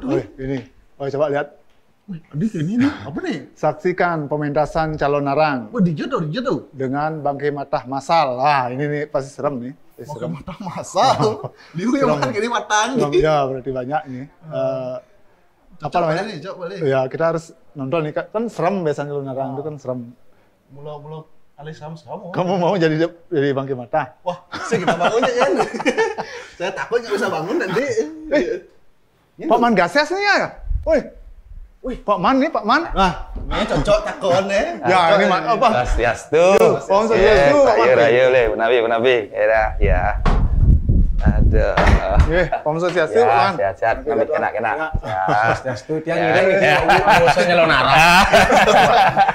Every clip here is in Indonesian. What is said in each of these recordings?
tuh? Ini. Oh, coba lihat. Wih, adik ini nih, apa nih? Saksikan pementasan calon narang Wah, dijat tuh. dengan bangkai matah massal. Wah, ini nih pasti serem nih. Pasti Pakai serem. mata masal. Dia yang makan kayak matang. Serem, ya, berarti banyak nih. Apa namanya? Coba boleh. Ya, kita harus nonton nih. Kan serem biasanya calon narang itu kan serem. Mula-mula alis kamu. Kamu mau jadi bangkai matah? Wah, saya kita bangunnya kan. Saya takut nggak bisa bangun nanti. Pak Man gases nih ya? Wih, Pak Man nih, Pak Man. Nah, ini cocok takon ya. Ya, ini apa? Swastiastu. Om Swastiastu, Pak Man. Rayu, menabi. Ya. Aduh. Om Swastiastu, Pak Man. Sehat-sehat, enak. Ya. Swastiastu tiang ngiring bosannya lo narang.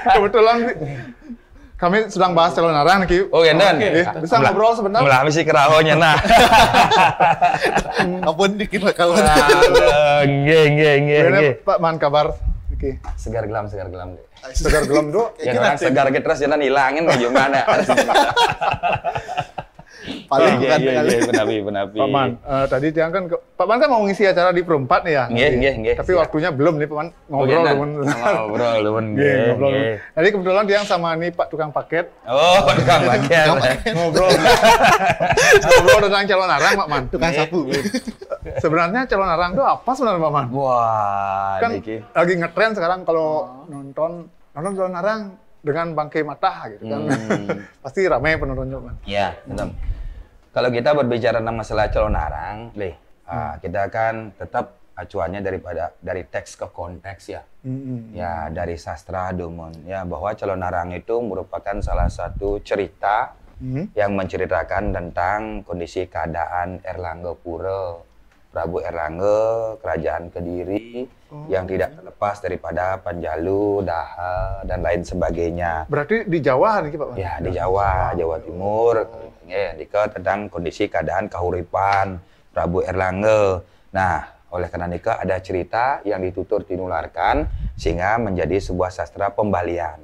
Kebetulan kami sedang bahas calon narang nih. Oh, Gendon. Bisa ngobrol sebentar? Melah misi kerahonya nah. Apun dikit lah kawan. Nggih. Pak Man kabar? Oke. Segar gelam. Segar gelam do. Yang orang segar gitu terus jangan hilangin gimana. Paling bukan kali. Benabi. Pak Man, tadi tiang kan Pak Man kan mau ngisi acara di Perempat nih ya. Nggih. Tapi waktunya belum nih Pak Man. Ngobrol teman. Ngobrol. Ngobrol. Tadi kebetulan tiang sama nih Pak tukang paket. Oh, tukang paket. Ngobrol tentang calon arang Pak Man. Tukang sapu. Sebenarnya calon arang itu apa sebenarnya Pak Man? Wah, Kan lagi ngetren sekarang kalau nonton calon arang dengan bangkai matah gitu kan. Pasti ramai penontonnya Pak Man. Iya, betul. Kalau kita berbicara tentang masalah calon arang, kita kan tetap acuannya dari teks ke konteks ya. Ya, dari sastra Dumon ya, bahwa calon arang itu merupakan salah satu cerita yang menceritakan tentang kondisi keadaan Erlangga Pura, Prabu Erlangga, Kerajaan Kediri yang tidak terlepas daripada Panjalu, Daha, dan lain sebagainya. Berarti di Jawa nih Pak Man? Ya, di Jawa Timur. Ya, tentang kondisi keadaan kahuripan Prabu Erlangga. Nah, oleh karena itu ada cerita yang ditutur tinularkan sehingga menjadi sebuah sastra pembalian.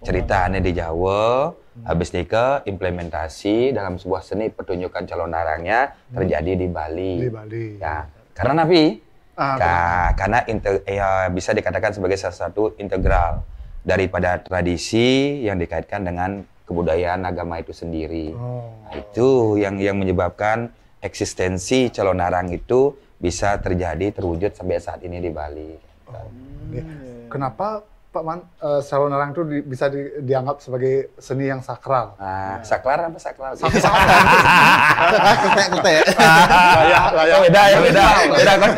Ceritanya di Jawa, habis nikah implementasi dalam sebuah seni pertunjukan calon narangnya terjadi di Bali. Di Bali. Ya, karena karena bisa dikatakan sebagai salah satu integral daripada tradisi yang dikaitkan dengan kebudayaan agama itu sendiri. Nah, itu yang menyebabkan eksistensi calon narang itu bisa terwujud sampai saat ini di Bali. Kenapa Pak Man, calon narang itu bisa dianggap sebagai seni yang sakral? Saklar apa sakral? Ketek. Layak. Beda kan?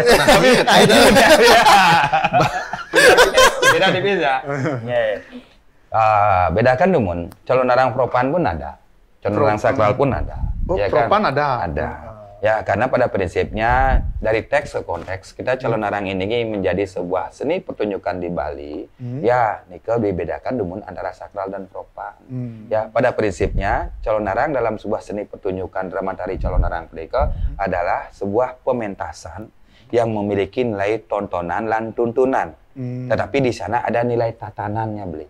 Beda tipis ya. Bedakan Dumun, calon narang propan pun ada, calon narang sakral pun ada. Oh, ya propan kan? ada. Ya, karena pada prinsipnya dari teks ke konteks kita calon narang ini menjadi sebuah seni pertunjukan di Bali. Ya, nikel dibedakan Dumun antara sakral dan propan. Ya, pada prinsipnya calon narang dalam sebuah seni pertunjukan drama tari calon narang Pendeka adalah sebuah pementasan yang memiliki nilai tontonan dan tuntunan. Tetapi di sana ada nilai tatanannya, Beli.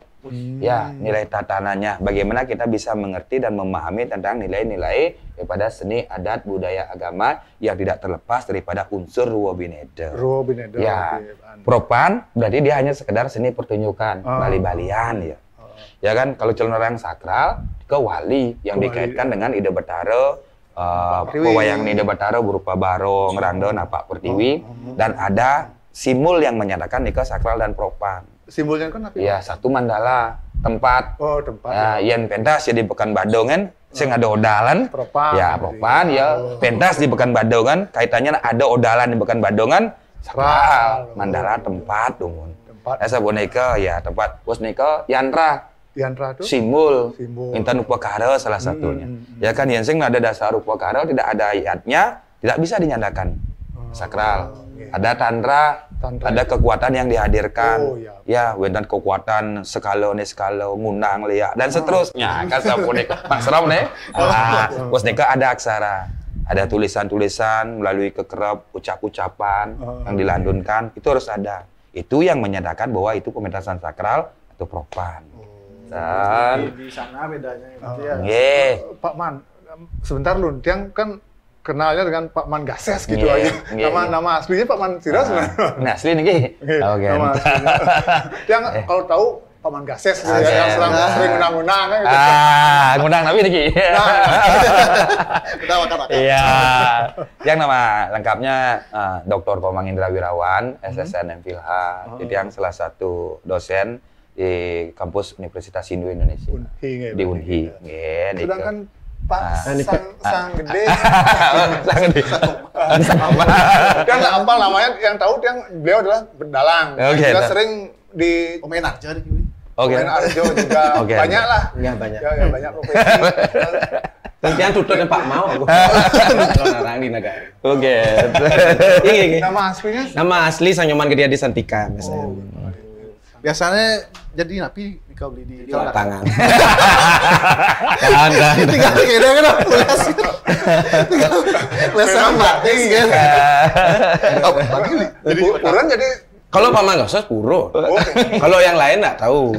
Ya, nilai tatanannya. Bagaimana kita bisa mengerti dan memahami tentang nilai-nilai daripada seni, adat, budaya, agama yang tidak terlepas daripada unsur Ruo Bineder. Ya, propan berarti dia hanya sekedar seni pertunjukan, Bali-Balian ya. Ya kan, kalau calon narang sakral ke wali yang dikaitkan dengan ide Betara, pewayang ide Betara berupa barong, randon, napak pertiwi, dan ada simbol yang menyatakan nikah sakral dan propan. Simbolnya kan apa? Ya, satu mandala, tempat. Oh, tempat. Ya, yen pentas jadi Pekan Badongan, sing ada odalan. Propan. Ya, propan ya. Pentas di Pekan Badongan, kaitannya ada odalan di Pekan Badongan, sakral. Mandala tempat, Dumun. Tempat. Esa boneka ya, tempat. Bos neka yantra. Yantra itu? Simbol. Intan upakara salah satunya. Ya kan, yen sing ada dasar upakara, tidak ada ayatnya, tidak bisa dinyatakan sakral. Ada tantra, ada kekuatan yang dihadirkan. Ya, wentan kekuatan skala ngundang liya dan seterusnya. Kan sapunika pasram nih. Bos neka ada aksara. Ada tulisan-tulisan melalui kekerap, ucap-ucapan yang dilandunkan, itu harus ada. Itu yang menyatakan bahwa itu pementasan sakral atau propan. Di sana bedanya gitu ya. Nggih. Pak Man, sebentar Lun, tiang kan kenalnya dengan Pak Man Gases gitu Iya, aja. iya, Nama aslinya Pak Man Siras sebenarnya. Nah, asli nih. Oke. Nama aslinya. Yang kalau tahu Pak Man Gases gitu ya, yang sering menang-menang kan gitu. Ngundang tapi nih. Udah makan. Iya. Yang nama lengkapnya Dr. Komang Indra Wirawan, SSN MPhilH. Itu yang salah satu dosen di kampus Universitas Hindu Indonesia. Unhi, Di Unhi. Nggih, sedangkan Pak Sang Gede. Sang Gede. Sama. Dia nggak hafal namanya, yang tahu beliau adalah Bedalang. Oke. Juga sering di Pemain aja nih. Oke. Pemain Arjo juga. Oke. Banyak lah. Iya, banyak. Ya, banyak profesi. Tentunya tutupnya Pak Mau aku. Kalau narang di negara. Oke. Iya. Nama aslinya Nama asli Sanyoman Gede Adi Santika misalnya. Biasanya jadi napi kau beli di Tangan. Kan. Tinggal kira kan pulas. Tinggal sama batis kan. Oh, bagi jadi ukuran jadi Kalau Pak Man Gases puro. Kalau yang lain nggak tahu.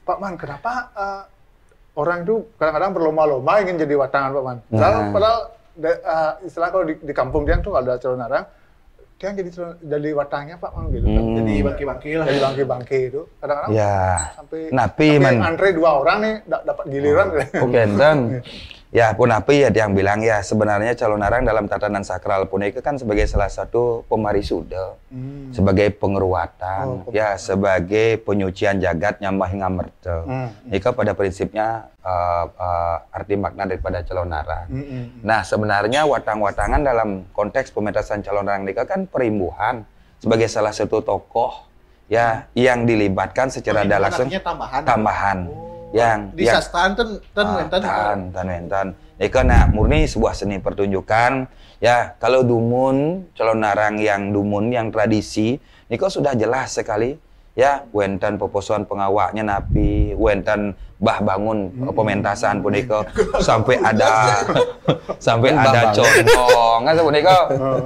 Pak Man, kenapa orang itu kadang-kadang berlomba-lomba ingin jadi watangan Pak Man? Padahal istilah kalau di kampung dia tuh ada calon narang, dia jadi watangnya Pak Man gitu. Jadi bangki-bangki lah. Jadi bangki-bangki itu kadang-kadang Ya. sampai Napi man. antre 2 orang nih dapat giliran. Oke, dan ya pun apa ya yang bilang ya sebenarnya calon narang dalam tatanan sakral punika kan sebagai salah satu pemarisuda, sebagai pengeruatan, ya sebagai penyucian jagat nyambah hingga merta. Nika pada prinsipnya arti makna daripada calon narang. Nah sebenarnya watang-watangan dalam konteks pementasan calon narang nika kan perimbuhan sebagai salah satu tokoh ya yang dilibatkan secara langsung tambahan. Yang di sastaan tan Eka nak murni sebuah seni pertunjukan ya. Kalau dumun calon narang yang dumun yang tradisi niko sudah jelas sekali ya, wenten poposuan pengawaknya napi, wenten bah bangun pementasan puniko sampai ada condong kan puniko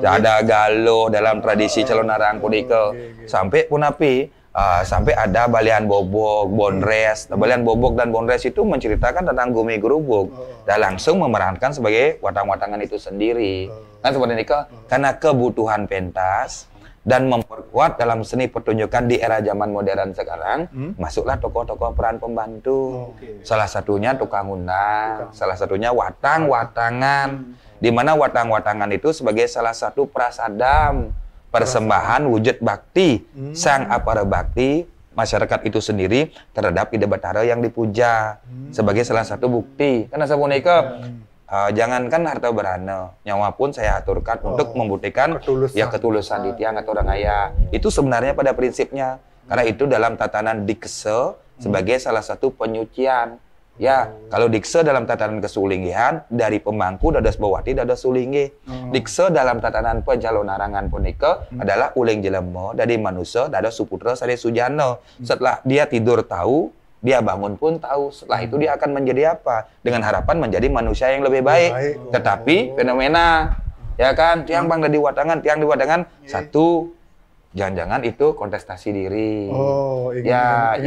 ada galuh dalam tradisi calon narang puniko sampai pun napi sampai ada balian bobok, bonres. Balian bobok dan bonres itu menceritakan tentang gumi gerubuk dan langsung memerankan sebagai watang-watangan itu sendiri. Kan seperti ini karena kebutuhan pentas dan memperkuat dalam seni pertunjukan di era zaman modern sekarang, masuklah tokoh-tokoh peran pembantu. Salah satunya tukang undang, salah satunya watang-watangan, di mana watang-watangan itu sebagai salah satu prasadam persembahan wujud bakti sang apara bakti masyarakat itu sendiri terhadap Ida Batara yang dipuja sebagai salah satu bukti. Karena sapunika jangankan harta berana, nyawa pun saya aturkan untuk membuktikan ketulusan di tiang atau orang ayah. Itu sebenarnya pada prinsipnya karena itu dalam tatanan dikse sebagai salah satu penyucian. Ya, kalau dikse dalam tatanan kesulinggihan dari pemangku dados bawati dados sulinggi. Dikse dalam tatanan pencalonarangan punika adalah uling jelema dari manusia dados suputra sare sujana. Setelah dia tidur tahu, dia bangun pun tahu. Setelah itu dia akan menjadi apa? Dengan harapan menjadi manusia yang lebih baik. Tetapi fenomena ya kan, tiang bang dari watangan, tiang di watangan satu jangan-jangan itu kontestasi diri.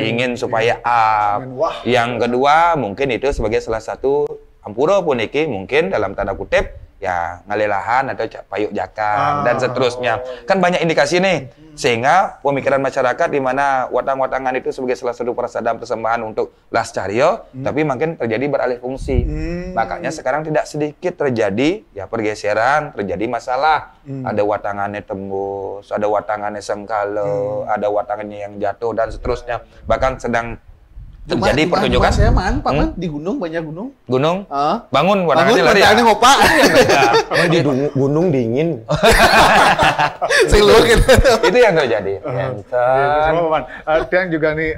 Ingin supaya up. Yang kedua mungkin itu sebagai salah satu ampura pun iki mungkin dalam tanda kutip ya ngalelahan atau payuk jakan dan seterusnya. Kan banyak indikasi nih. Sehingga pemikiran masyarakat di mana watang-watangan itu sebagai salah satu prasadam persembahan untuk lascaryo, tapi makin terjadi beralih fungsi. Makanya sekarang tidak sedikit terjadi ya pergeseran, terjadi masalah. Ada watangannya tembus, ada watangannya sengkala, ada watangannya yang jatuh dan seterusnya. Bahkan sedang terjadi pertunjukan. Saya Pak Man di gunung, banyak gunung. Gunung? Bangun watangannya lari. Bangun ngopak. Di gunung dingin. Itu yang terjadi. Sama Man. Tiang juga nih,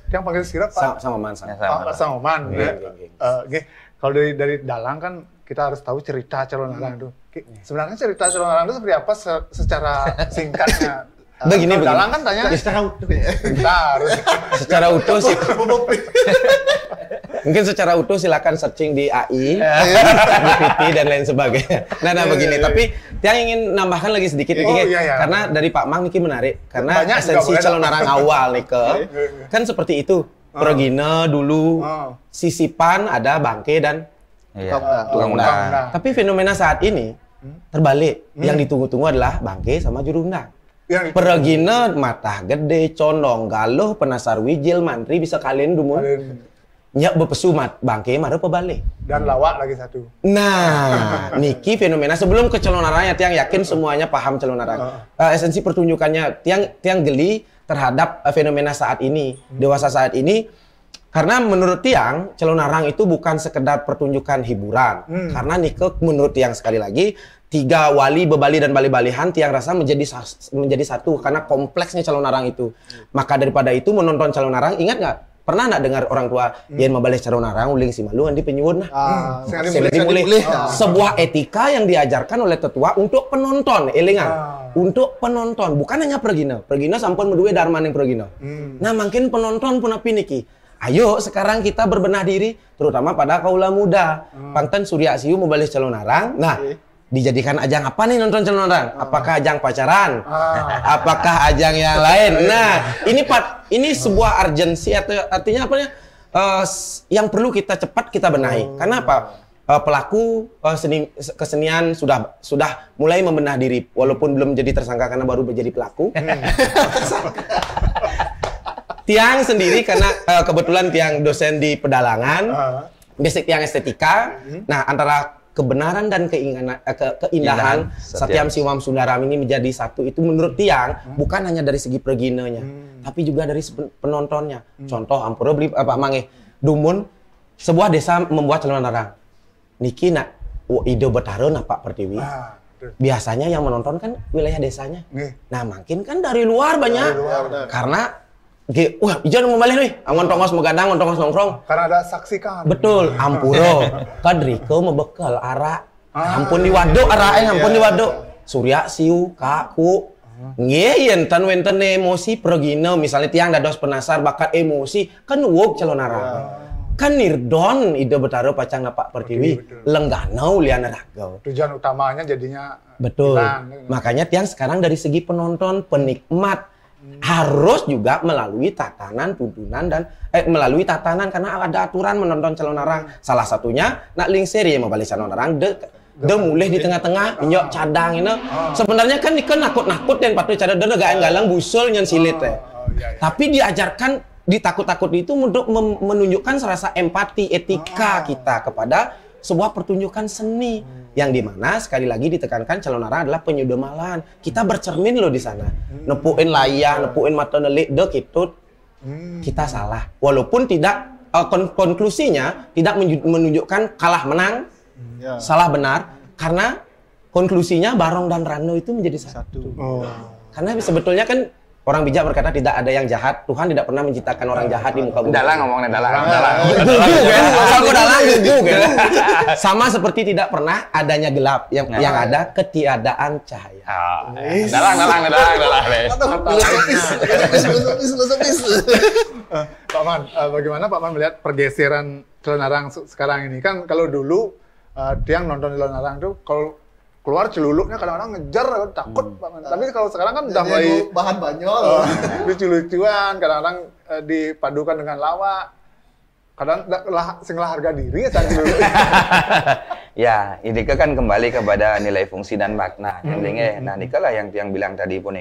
Tiang panggil sirap Pak. Sama Man. Sama Man. Kalau dari dalang kan kita harus tahu cerita calon narang itu. Sebenarnya cerita calon narang itu seperti apa secara singkatnya? Begini. Dalang kan tanya secara utuh sih. Mungkin secara utuh silakan searching di AI, GPT dan lain sebagainya. Nah begini. Tapi yang ingin nambahkan lagi sedikit karena dari Pak Mang Niki menarik karena esensi calon narang awal nih kan seperti itu. Progina dulu sisipan ada bangke dan Iya, tukang undang. Tapi fenomena saat ini terbalik. Yang ditunggu-tunggu adalah bangke sama juru undang. Peragina mata gede, condong, galuh, penasar wijil, mantri bisa kalian dumun. Nyak bepesumat, bangke marah pebalik. Dan lawak lagi satu. Nah, niki fenomena sebelum ke calon arang ya tiang yakin semuanya paham calon arang. Esensi pertunjukannya tiang geli terhadap fenomena saat ini, dewasa saat ini. Karena menurut tiang, calon arang itu bukan sekedar pertunjukan hiburan. Karena nike menurut tiang sekali lagi, 3 wali, bebali dan bali-balihan tiang rasa menjadi satu karena kompleksnya calon arang itu. Maka daripada itu menonton calon arang, ingat nggak? Pernah nggak dengar orang tua yang membalik calon arang uling si malu andi penyuwun nah. Sebuah etika yang diajarkan oleh tetua untuk penonton, elingan. Untuk penonton, bukan hanya pergina. Pergina sampun medue darman yang pergina. Nah, makin penonton pun api niki. Ayo sekarang kita berbenah diri, terutama pada kaula muda. Panten Surya Siu membalik calon arang. Nah, dijadikan ajang apa nih nonton calon arang? Apakah ajang pacaran? Apakah ajang yang lain? Nah, ini sebuah urgensi atau artinya apa ya? Yang perlu kita cepat kita benahi. Karena apa? Pelaku kesenian sudah mulai membenah diri, walaupun belum jadi tersangka karena baru menjadi pelaku. Tiang sendiri karena kebetulan tiang dosen di pedalangan, basic tiang estetika. Nah, antara kebenaran dan keindahan Satyam Siwam Sundaram ini menjadi satu itu menurut tiang bukan hanya dari segi perginanya tapi juga dari penontonnya. Contoh ampura beli apa mangi dumun sebuah desa membuat calon arang niki nak ide betara Pak Pertiwi. Biasanya yang menonton kan wilayah desanya. Nah, makin kan dari luar banyak karena wah, ijan mau balik nih. Angon tongos megadang, angon tongos nongkrong. Karena ada saksikan. Betul, ampuro. Kadriko membekal arak. Ampun di waduk arak, ampun di waduk. Surya siu, kaku. Ngeyen tan wenten emosi pergino misalnya tiang dados penasar bakat emosi kan wuk calon arang. Kan nirdon ide betaro pacang Pak Pertiwi. Lengganau liana ragau. Tujuan utamanya jadinya betul. Makanya tiang sekarang dari segi penonton, penikmat harus juga melalui tatanan tuntunan dan melalui tatanan karena ada aturan menonton calon arang. Salah satunya nak link seri yang membalik calon arang de mulai di tengah-tengah nyok cadang ini. Sebenarnya kan ikan nakut-nakut dan patut cadang de galang busul nyen silit Tapi diajarkan ditakut-takut itu untuk menunjukkan serasa empati etika kita kepada sebuah pertunjukan seni yang dimana sekali lagi ditekankan calon arang adalah penyudemalan. Kita bercermin loh di sana. Nepuin layah, nepuin mata nelik dek itu kita salah. Walaupun tidak konklusinya tidak menunjukkan kalah menang, salah benar karena konklusinya Barong dan Rano itu menjadi satu. Karena sebetulnya kan orang bijak berkata tidak ada yang jahat. Tuhan tidak pernah menciptakan orang jahat di muka bumi. Dalang ngomongnya dalang. Sama seperti tidak pernah adanya gelap. Yang ada ketiadaan cahaya. Dalang. Pak Man, bagaimana Pak Man melihat pergeseran calon arang sekarang ini? Kan kalau dulu tiang nonton calon arang tuh kalau keluar celuluknya kadang-kadang ngejar, takut banget. Tapi kalau sekarang kan udah mulai bahan banyol, lucu-lucuan, kadang-kadang dipadukan dengan lawak. Kadang singlah harga diri ya Ya, ini kan kembali kepada nilai fungsi dan makna. Nah, nikalah yang bilang tadi pun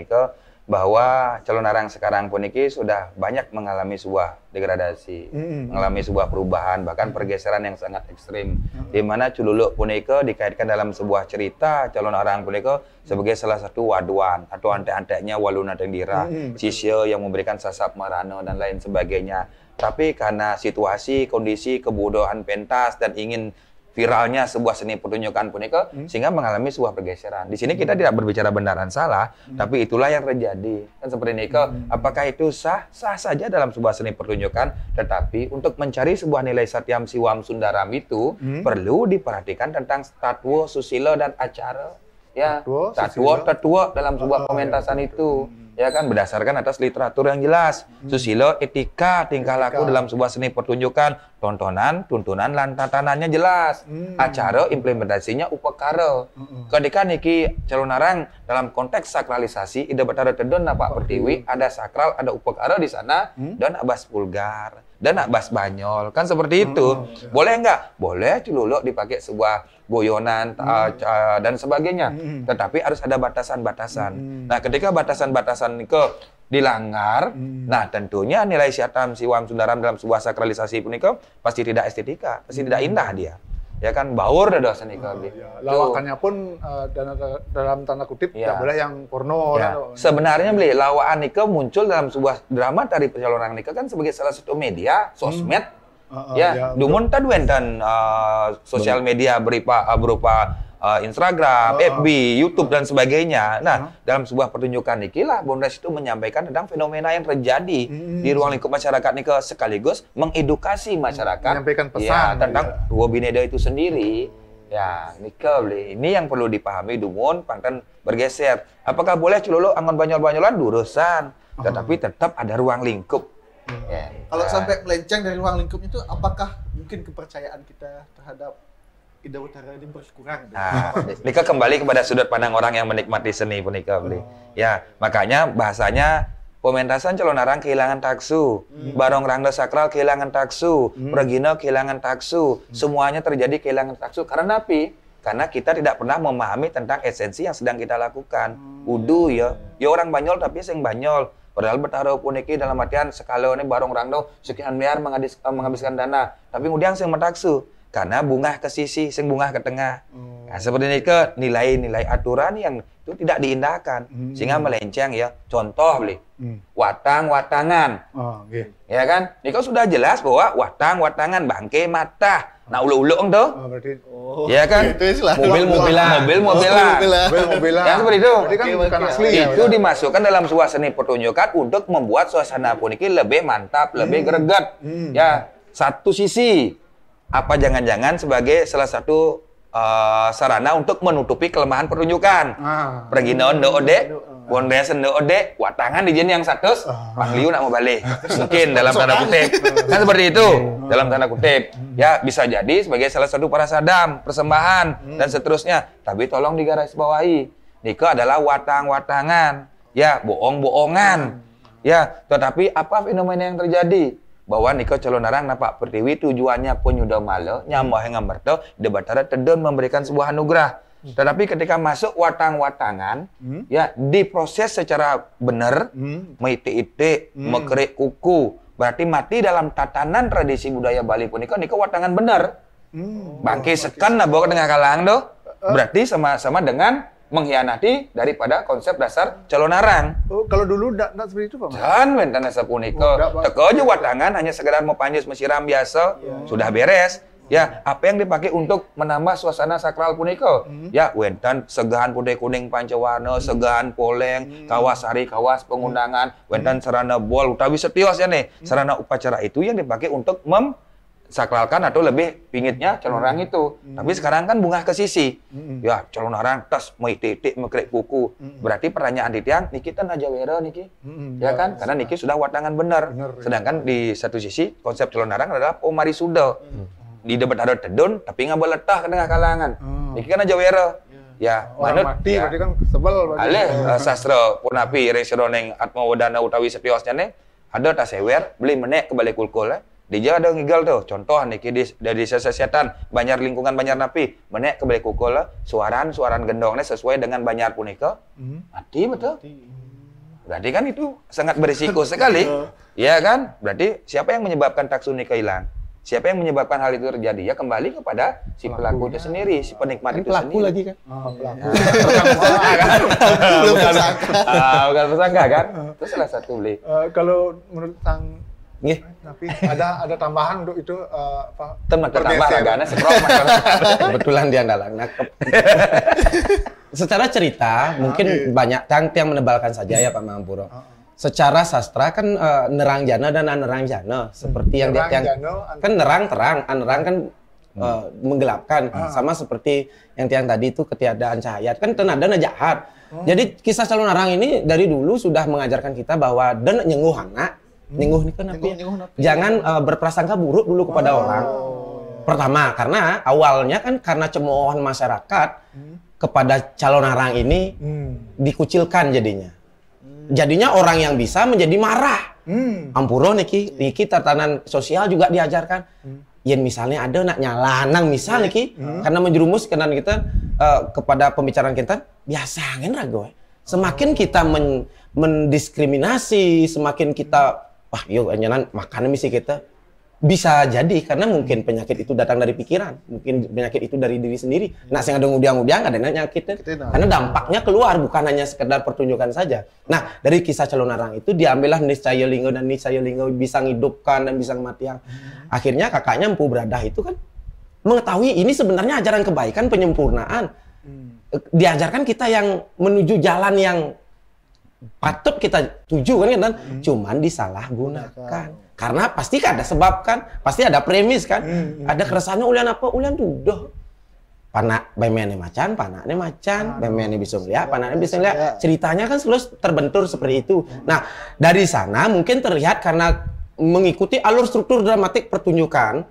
bahwa calon arang sekarang pun sudah banyak mengalami sebuah degradasi, mengalami sebuah perubahan, bahkan pergeseran yang sangat ekstrim. Di mana cululuk pun dikaitkan dalam sebuah cerita calon arang pun sebagai salah satu waduan atau antek-anteknya waluna tendira, sisya yang memberikan sasap marano dan lain sebagainya. Tapi karena situasi, kondisi, kebodohan pentas dan ingin viralnya sebuah seni pertunjukan pun sehingga mengalami sebuah pergeseran. Di sini kita tidak berbicara benar dan salah, tapi itulah yang terjadi. Kan seperti ini, apakah itu sah saja dalam sebuah seni pertunjukan, tetapi untuk mencari sebuah nilai Satyam Siwam Sundaram itu perlu diperhatikan tentang tatwa, susila dan acara. Ya, tatwa dalam sebuah pementasan itu. Ya kan, berdasarkan atas literatur yang jelas. Susilo, etika, tingkah laku dalam sebuah seni pertunjukan, tontonan, tuntunan, lan tatanannya jelas. Acara implementasinya upekara. Ketika niki calonarang dalam konteks sakralisasi, ida betara tedon Pak Pertiwi, ada sakral, ada upekara di sana, dan abas vulgar, dan abas banyol. Kan seperti itu. Boleh nggak? Boleh cululuk dipakai sebuah goyonan dan sebagainya. Tetapi harus ada batasan-batasan. Nah, ketika batasan-batasan itu dilanggar, nah tentunya nilai siatam siwam sundaram dalam sebuah sakralisasi pun itu pasti tidak estetika, pasti tidak indah dia. Ya kan, baur dah dosen itu. Lawakannya pun dalam tanda kutip tidak boleh yang porno. Sebenarnya beli lawaan itu muncul dalam sebuah drama dari pencalonan nikah kan sebagai salah satu media sosmed. Dumun tadi wenten sosial media berupa Instagram, FB, YouTube dan sebagainya. Nah, dalam sebuah pertunjukan nikilah Bonres itu menyampaikan tentang fenomena yang terjadi di ruang lingkup masyarakat nika sekaligus mengedukasi masyarakat menyampaikan pesan tentang Ruo Bineda itu sendiri. Ya, nika beli. Ini yang perlu dipahami Dumun pangkan bergeser. Apakah boleh cululu angon banyol-banyolan durusan, tetapi tetap ada ruang lingkup. Kalau sampai melenceng dari ruang lingkup itu, apakah mungkin kepercayaan kita terhadap Ida Utara ini berkurang? Nika kembali kepada sudut pandang orang yang menikmati seni pun Nika beli. Ya, makanya bahasanya pementasan calonarang kehilangan taksu, barong rangda sakral kehilangan taksu, pregino kehilangan taksu, semuanya terjadi kehilangan taksu. Karena apa? Karena kita tidak pernah memahami tentang esensi yang sedang kita lakukan. Udu ya orang Banyol tapi sing Banyol. Padahal bertaruh puniki dalam artian sekali ini barong rangdo sekian miliar menghabiskan dana. Tapi kemudian sing metaksu karena bunga ke sisi, sing bunga ke tengah. Nah, seperti ini ke nilai-nilai aturan yang itu tidak diindahkan sehingga melenceng ya. Contoh beli watangan. Ya kan? Ini kau sudah jelas bahwa watangan bangke mata. Nah ulu-ulu tuh. Ya kan? Mobil-mobilan. Yang seperti itu. Kan bukan asli. Itu dimasukkan dalam sebuah seni pertunjukan untuk membuat suasana puniki lebih mantap, lebih greget. Ya, satu sisi apa jangan-jangan sebagai salah satu sarana untuk menutupi kelemahan pertunjukan. Perginon do ode, Bonresen do ode, watangan di yang satu, Pangliu nak mau balik. Mungkin dalam tanda kutip. Kan seperti itu, dalam tanda kutip. Ya, bisa jadi sebagai salah satu prasadam, persembahan dan seterusnya. Tapi tolong digarisbawahi. Nika adalah watang-watangan. Ya, bohong-bohongan. Ya, tetapi apa fenomena yang terjadi? Bahwa Niko calonarang Pak Pertiwi tujuannya pun yuda malo nyambah yang ngamberto debatara tedon memberikan sebuah anugerah. Tetapi ketika masuk watang-watangan ya diproses secara benar, meiti-iti, mekerik kuku, berarti mati dalam tatanan tradisi budaya Bali pun Niko watangan benar. Bangke sekan nabawa ke tengah kalang doh. Berarti sama-sama dengan mengkhianati daripada konsep dasar calonarang. Kalau dulu enggak seperti itu, Pak. Jangan wenten asa puniko. Teko aja watangan hanya sekedar mau panjus menyiram biasa, sudah beres. Ya, apa yang dipakai untuk menambah suasana sakral puniko? Ya, wenten segahan putih kuning pancawarna, segahan poleng, kawas hari, kawas pengundangan, wenten sarana bol, utawi setios ya nih. Sarana upacara itu yang dipakai untuk sakralkan atau lebih pingitnya calonarang itu. Tapi sekarang kan bunga ke sisi. Ya, calonarang tas titik mekrik kuku. Berarti pertanyaan titiang niki tan aja wera niki. Ya kan? Karena niki sudah watangan benar. Sedangkan di satu sisi konsep calonarang adalah pomari suda. Di debat ada tedon tapi nggak beletah ke tengah kalangan. Niki kan aja wera. Ya, manut mati berarti kan sebel berarti. Ale sastra punapi reseroneng atma wadana utawi setiosnya nih. Ada tas sewer beli menek ke balik kulkul Dija ada ngigal tuh, contoh niki dari sesetan banyak lingkungan banyak napi, menek ke balik kukul suaran gendongnya sesuai dengan banyak punika, mati betul. Berarti kan itu sangat berisiko sekali, ya kan? Berarti siapa yang menyebabkan taksu nikah hilang? Siapa yang menyebabkan hal itu terjadi? Ya kembali kepada si pelaku itu sendiri, si penikmat itu pelaku sendiri. Lagi kan? Pelaku. Bukan tersangka kan? Itu salah satu beli. Kalau menurut Sang tapi ada tambahan untuk itu Pak. Teman tambah ragana sekrok kebetulan dia ndalang nakep. Secara cerita mungkin banyak yang menebalkan saja ya Pak Mahampuro. Secara sastra kan nerang jana dan anerang jana seperti yang kan nerang terang, anerang kan menggelapkan. Sama seperti yang tiang tadi itu ketiadaan cahaya. Kan tenadana jahat. Jadi kisah calon arang ini dari dulu sudah mengajarkan kita bahwa dan nyenguh anak. Nyenguh ini kan jangan berprasangka buruk dulu kepada orang. Pertama, karena awalnya kan karena cemoohan masyarakat kepada calon arang ini dikucilkan jadinya. Jadinya orang yang bisa menjadi marah. Ampuro niki tatanan sosial juga diajarkan. Yen misalnya ada nak nyalanang misal niki karena menjerumus karena kita kepada pembicaraan kita biasa kan rago. Semakin kita mendiskriminasi, semakin kita wah yuk nyalan makanan misi kita bisa jadi karena mungkin penyakit itu datang dari pikiran, mungkin penyakit itu dari diri sendiri. Nah, sing ada ngudiang-ngudiang ada penyakit karena dampaknya keluar bukan hanya sekedar pertunjukan saja. Nah, dari kisah calon arang itu diambillah niscaya linggo dan niscaya linggo bisa menghidupkan dan bisa kematian. Akhirnya kakaknya Empu Bradah itu kan mengetahui ini sebenarnya ajaran kebaikan penyempurnaan. Diajarkan kita yang menuju jalan yang patut kita tuju kan, cuman disalahgunakan. Karena pasti kan ada sebab kan, pasti ada premis kan, ada keresahannya ulian apa, ulian tuduh. Panak bemene macan, panaknya macan, bemene bisa ngeliat, panaknya bisa ngeliat. Ceritanya kan selalu terbentur seperti itu. Nah, dari sana mungkin terlihat karena mengikuti alur struktur dramatik pertunjukan,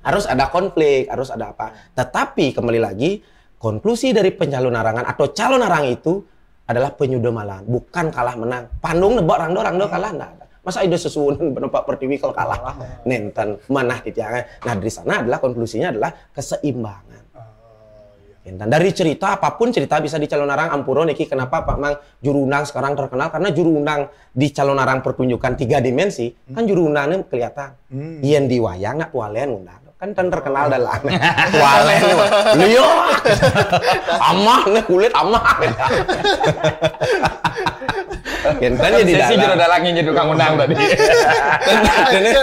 harus ada konflik, harus ada apa. Tetapi kembali lagi, konklusi dari pencalon arangan atau calon arang itu adalah penyudemalan, bukan kalah menang. Pandung nebak rangdo kalah enggak ada. Masa ide sesuun penempat pertiwi kalau kalah nenten manah di tiangan. Nah, dari sana adalah konklusinya adalah keseimbangan. Dan dari cerita apapun cerita bisa di calon arang Ampuro niki kenapa Pak Mang jurunang sekarang terkenal karena jurunang di calon arang pertunjukan 3 dimensi kan jurunangnya kelihatan. Yen di wayang nak tualen undang. Kan terkenal dalam tualen liyo amah nih kulit amah kan jadi sesi jero dalangnya jadi tukang undang tadi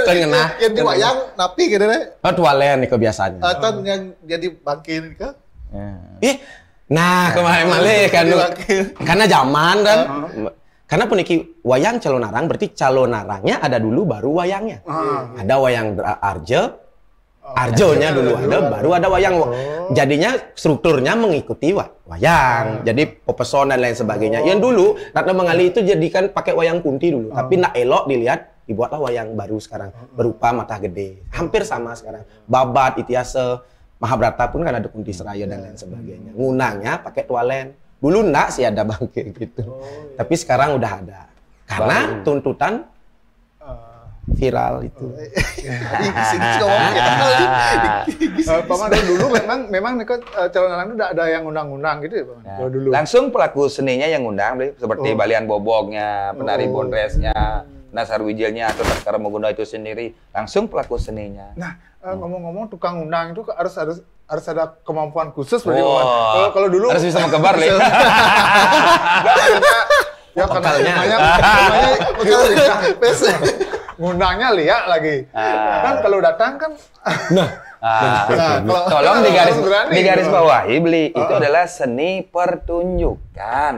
tengah yang di wayang napi gitu deh tualen nih kebiasaannya atau yang jadi bangkin ke nah kemarin malih kan karena zaman kan karena puniki wayang calon arang berarti calon arangnya ada dulu baru wayangnya ada wayang Arjonya dulu ada, baru ada wayang. Jadinya strukturnya mengikuti wayang. Jadi pepeson dan lain sebagainya. Yang dulu Ratna Mengali itu jadikan pakai wayang kunti dulu, tapi nak elok dilihat dibuatlah wayang baru sekarang berupa mata gede. Hampir sama sekarang. Babat, Itiase, Mahabharata pun kan ada kunti seraya dan lain sebagainya. Ngunangnya pakai tualen. Dulu enggak sih ada bangke gitu. Tapi sekarang udah ada. Karena tuntutan viral itu. Paman dulu memang calon arang itu ada yang undang-undang gitu ya Paman. Nah, dulu. Langsung pelaku seninya yang undang seperti Balian Bobognya, penari Bondresnya, Nasar Wijilnya atau Baskara Mogunda itu sendiri, langsung pelaku seninya. Nah, ngomong-ngomong tukang undang itu harus ada kemampuan khusus berarti Paman. Kalau dulu harus bisa mengkebar nih. Ya karena ngundangnya lihat lagi. Kan kalau datang kan tolong digaris bawahi beli itu adalah seni pertunjukan.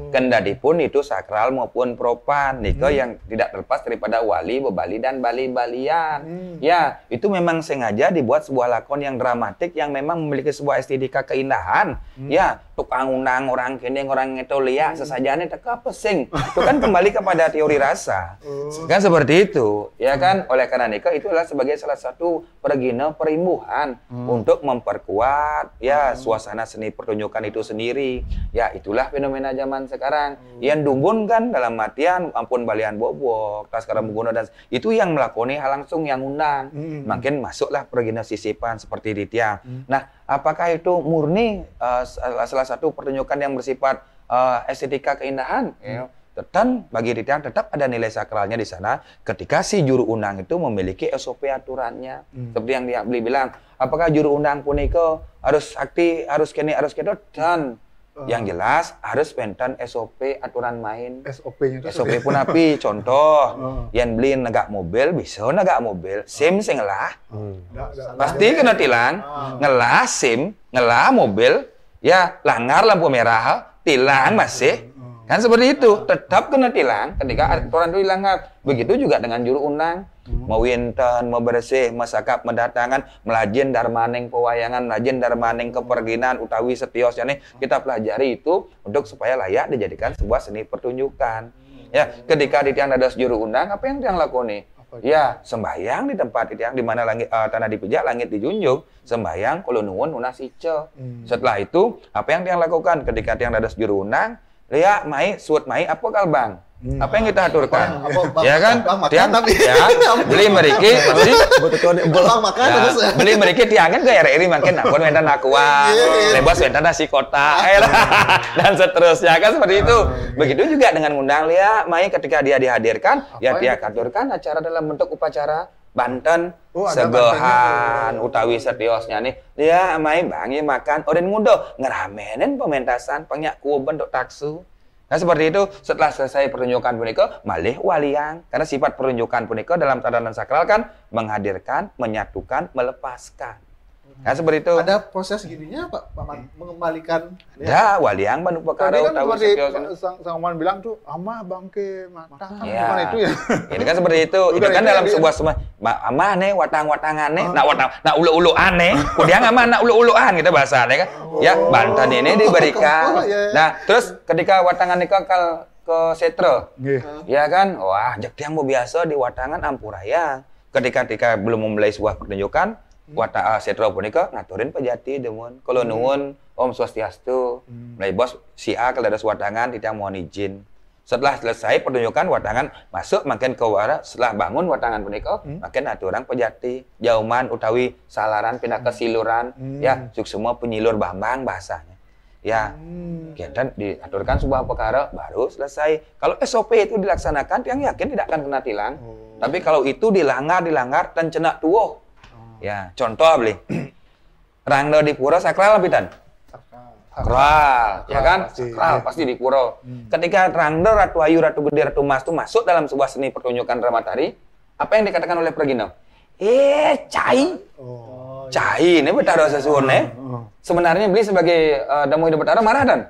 Kendati pun itu sakral maupun propan. Niko yang tidak terlepas daripada wali, bebali dan bali-balian. Ya, itu memang sengaja dibuat sebuah lakon yang dramatik yang memang memiliki sebuah estetika keindahan. Ya, tukang undang orang kene orang itu lihat sesajane teka pesing. Itu kan kembali kepada teori rasa. Kan seperti itu. Ya kan, oleh karena Niko itu adalah sebagai salah satu pergina perimbuhan untuk memperkuat ya suasana seni pertunjukan itu sendiri. Ya, itulah fenomena zaman sekarang. Yang dumbun kan dalam artian ampun Balian Bobok, Baskara Mogunda dan itu yang melakoni hal langsung yang undang. Makin masuklah pergina sisipan seperti di tiang. Nah, apakah itu murni salah satu pertunjukan yang bersifat estetika keindahan? Dan bagi Ritian tetap ada nilai sakralnya di sana ketika si juru undang itu memiliki SOP aturannya. Seperti yang dia bilang, apakah juru undang punika harus aktif, harus kene, harus kedot dan yang jelas harus penten SOP aturan main. SOP pun api contoh yang beli negak mobil bisa negak mobil SIM sing ngelah pasti kena tilang ngelah SIM ngelah mobil ya langgar lampu merah tilang masih Kan seperti itu, tetap kena tilang ketika aturan itu dilanggar. Begitu juga dengan juru undang. Mau winten, mau bersih, masakap, mendatangan, melajin darmaning pewayangan, melajin darmaning keperginan, utawi setiosnya nih, kita pelajari itu untuk supaya layak dijadikan sebuah seni pertunjukan. Ya, ketika di tiang dados juru undang, apa yang tiang lakoni? Ya, sembahyang di tempat tiang di mana langit tanah dipijak, langit dijunjung, sembahyang kulo nuwun unas ice. Setelah itu, apa yang tiang lakukan ketika tiang dados juru undang? Lihat, mai, suut mai, apa kalbang? Apa yang kita aturkan? Ya kan? Tiang, ya, beli meriki, pasti beli meriki tiangin gaya RRI makin nakon wentan akuan, lebas wentan nasi kota, dan seterusnya kan seperti itu. Begitu juga dengan ngundang lihat, mai ketika dia dihadirkan, ya dia aturkan acara dalam bentuk upacara Banten, segohan, utawi setiosnya nih, dia main bangi makan, oden ngudo, ngeramenin pementasan, penyak bentuk taksu. Nah seperti itu, setelah selesai pertunjukan punika, malih waliang. Karena sifat pertunjukan punika dalam tatanan sakral kan, menghadirkan, menyatukan, melepaskan. Nah seperti itu. Ada proses gininya Pak Man, mengembalikan. Ya, waliang bantu perkara kan utawi seperti Sang Man bilang tuh, amah bangke matang. Ya. Itu ya. Ini kan seperti itu. Itu kan dalam sebuah amah nih, watang-watangan nih, nak ulu-ulu aneh. Kudiang amah nak ulu-uluan gitu bahasanya kan. Ya, Banten ini diberikan. Nah, terus ketika watangan ini ke setro. Ya kan? Wah, jak tiang mau biasa di watangan ampuraya. Ketika belum memulai sebuah pertunjukan, setro punika ngaturin pejati demun. Kalau nuwun Om Swastiastu, mulai bos si A kalau ada watangan tidak mohon izin. Setelah selesai pertunjukan watangan masuk makin ke wara, setelah bangun watangan punika makin aturan pejati, jauman utawi salaran pindah ke siluran, ya suk semua penyilur bambang bahasanya. Ya, dan diaturkan sebuah perkara baru selesai. Kalau SOP itu dilaksanakan, yang yakin tidak akan kena tilang. Tapi kalau itu dilanggar dan cenak tuwo. Ya, contoh beli. Rangda di pura sakral pitan. Sakral, ya kan? Sakral pasti di pura. Ketika rangda Ratu Ayu, Ratu Gede, Ratu Mas itu masuk dalam sebuah seni pertunjukan Ramatari, apa yang dikatakan oleh Pregino? Cai. Cai ini betara sesuune. Sebenarnya beli sebagai Damu Hidup Betara marah dan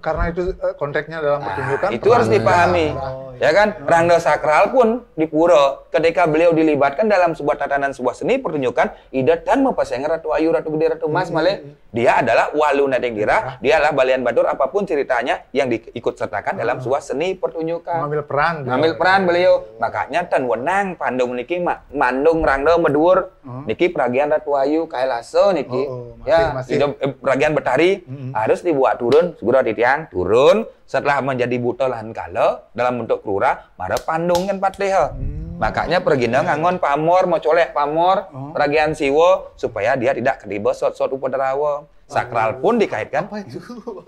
karena itu konteksnya dalam pertunjukan itu harus dipahami. Ya kan, rangda sakral pun di pura ketika beliau dilibatkan dalam sebuah tatanan sebuah seni pertunjukan idat dan mempasang Ratu Ayu, Ratu Gede, Ratu Mas malih dia adalah walu nadenggira, dia adalah balian batur apapun ceritanya yang diikut sertakan dalam sebuah seni pertunjukan. Ngambil peran beliau. Makanya tan wenang pandung niki mandung rangda medur niki peragian Ratu Ayu kailase niki. Hidup peragian Betari harus dibuat turun segera tiang turun setelah menjadi buta lahan kala dalam bentuk krura mara pandung kan patih. Makanya perginda ngangon pamor mau colek pamor peragian siwo supaya dia tidak ketiba sot-sot upoderawa. Sakral pun dikaitkan. Apa itu?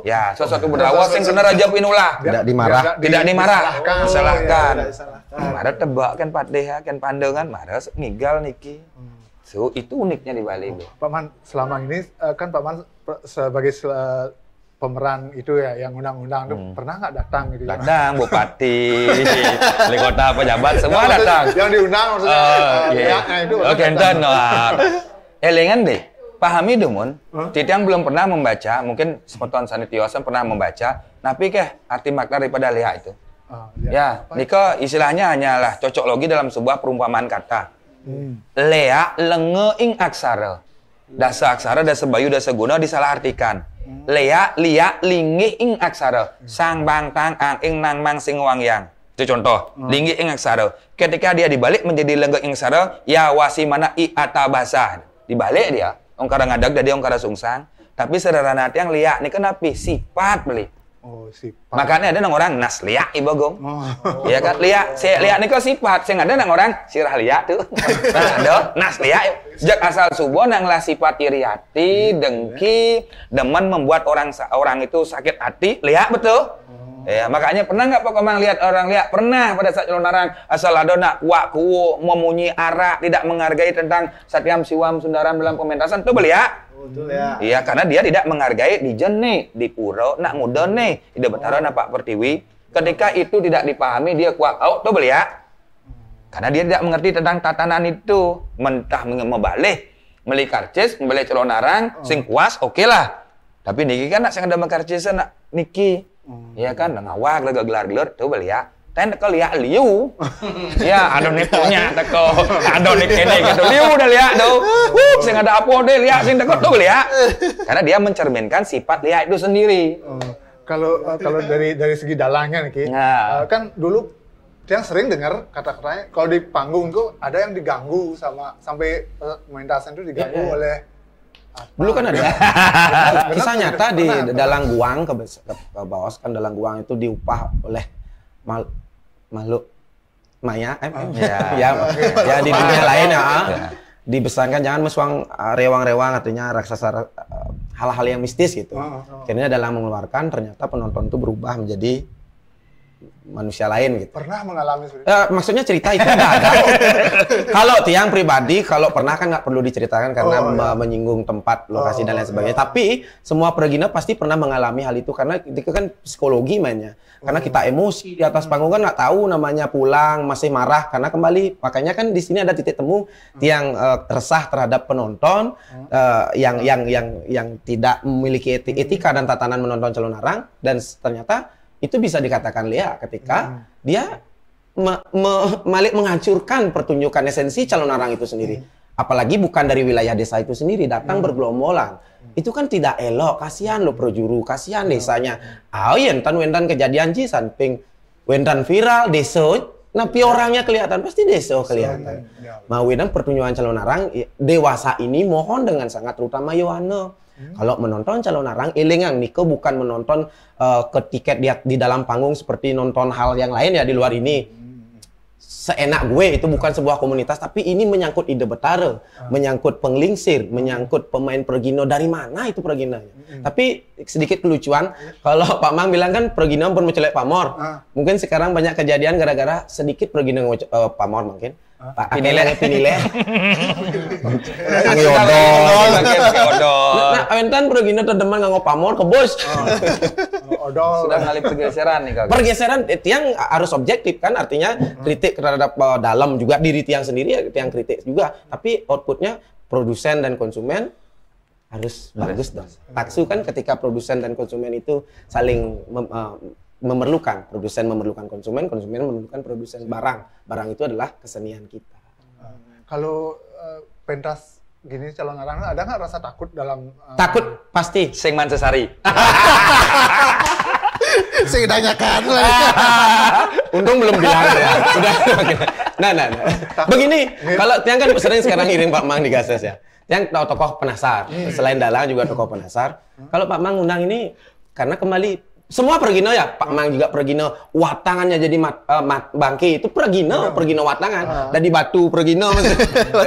Ya, sot-sot upoderawa sing kena raja pinulah. Tidak dimarah. Tidak dimarah. Disalahkan. Mara tebak kan patih kan pandangan mara ngigal niki. So itu uniknya di Bali. Pak Man, selama ini kan Pak Man sebagai pemeran itu ya yang undang-undang itu pernah nggak datang gitu? Datang Bupati, wali kota, pejabat semua datang. Yang diundang maksudnya. Itu. Oke, enten. Elingan deh. Pahami dumun. Titiang belum pernah membaca, mungkin Semeton Sanitiosan pernah membaca, tapi arti makna daripada lihat itu. Ya, Niko istilahnya hanyalah cocok logi dalam sebuah perumpamaan kata. Lea lenge ing aksara. Dasa aksara, dasa bayu, dasa guna disalahartikan. Lea, lia, lingi ing aksara. Sang bang tang ang ing nang mang sing wang yang. Itu contoh. Lingi ing aksara. Ketika dia dibalik menjadi lenge ing aksara, ya wasi mana i atabasa. Dibalik dia. Ongkara ngadag jadi ongkara sungsang. Tapi sederhana yang lia ini kenapa? Sifat beli. Oh, sifat. Makanya ada orang nas lia ibogong. Ya kan lia, lia ini kok sifat. Saya ada orang sirah lia tuh. Nah, ada nas lia. Sejak asal subuh nang lah sifat iriati, dengki, demen membuat orang itu sakit hati. Lia betul. Ya, makanya pernah nggak Pak Komang lihat orang lihat? Pernah pada saat calon narang asal ada nak waku memunyi arak, tidak menghargai tentang Satyam Siwam Sundaram dalam pementasan tuh beli ya? Betul ya. Iya, karena dia tidak menghargai di jene, di pura, nak muda nih, tidak betara nak Pak Pertiwi. Ketika itu tidak dipahami dia kuat, tuh beli ya? Karena dia tidak mengerti tentang tatanan itu, mentah membalik, beli karcis, membeli calon narang, sing kuas, oke lah. Tapi niki kan nak sing ada karcis nak niki. Ya kan, ngawak lega gelar-gelar tuh belia. Ten teko liak liu. Ya, anu nipunya teko. Anu nik kene gitu. Liu udah liak tuh. Sing ada apa deh liak sing teko tuh liak. Karena dia mencerminkan sifat liak itu sendiri. Kalau dari segi dalangnya nih Ki, kan dulu yang sering dengar kata-katanya kalau di panggung tuh ada yang diganggu sampai pementasan itu diganggu oleh dulu kan ada kisah nyata di Dalang Guang ke bawah kan Dalang Guang itu diupah oleh makhluk maya ya di dunia lain ya dibesankan jangan meswang rewang-rewang artinya raksasa hal-hal yang mistis gitu. Akhirnya Dalang mengeluarkan ternyata penonton itu berubah menjadi manusia lain gitu. Pernah mengalami seperti itu? Maksudnya cerita itu nggak ada. Kalau tiang pribadi, kalau pernah kan nggak perlu diceritakan karena menyinggung tempat, lokasi dan lain sebagainya. Tapi semua pergina pasti pernah mengalami hal itu karena itu kan psikologi mainnya. Karena kita emosi di atas panggung kan nggak tahu namanya pulang masih marah karena kembali. Makanya kan di sini ada titik temu tiang resah terhadap penonton yang tidak memiliki etika dan tatanan menonton calon arang dan ternyata itu bisa dikatakan Lea ketika dia menghancurkan pertunjukan esensi calon arang itu sendiri. Apalagi bukan dari wilayah desa itu sendiri, datang bergelombolan. Itu kan tidak elok, kasihan lo projuru, kasihan desanya. Yentan wentan kejadian ci samping wentan viral desa, napi orangnya kelihatan pasti desa kelihatan. Mau wentan pertunjukan calon arang dewasa ini mohon dengan sangat terutama Yohana. Kalau menonton calon arang, elingang Niko bukan menonton ke tiket di dalam panggung seperti nonton hal yang lain ya di luar ini. Seenak gue itu bukan sebuah komunitas, tapi ini menyangkut ide betara, menyangkut penglingsir, menyangkut pemain pergino dari mana itu perginanya. Tapi sedikit kelucuan, kalau Pak Mang bilang kan pergino pun mencelek pamor. Mungkin sekarang banyak kejadian gara-gara sedikit pergino pamor mungkin. Pak Pinile. Angin odol. Nah, awentan pergino terdeman nganggo pamor ke bos. Odol. Sudah ngalih pergeseran nih Kak. Pergeseran tiang harus objektif kan artinya kritik terhadap dalam juga diri tiang sendiri ya tiang kritik juga. Tapi outputnya produsen dan konsumen harus bagus dong. Taksu kan ketika produsen dan konsumen itu saling memerlukan, produsen memerlukan konsumen, konsumen memerlukan produsen barang. Barang itu adalah kesenian kita. Kalau pentas gini calon arang ada nggak rasa takut dalam? Takut pasti. Sing Mansesari. Saya tanyakan. Untung belum bilang ya. Udah. Nah. Begini, kalau tiang kan sering sekarang iring Pak Mang di Gases ya. Tiang tahu tokoh penasar. Selain Dalang juga tokoh penasar. Kalau Pak Mang undang ini karena kembali semua pergino ya, Pak Mang juga pergino, watangannya jadi bangki itu pergino watangan, dan di batu pergino,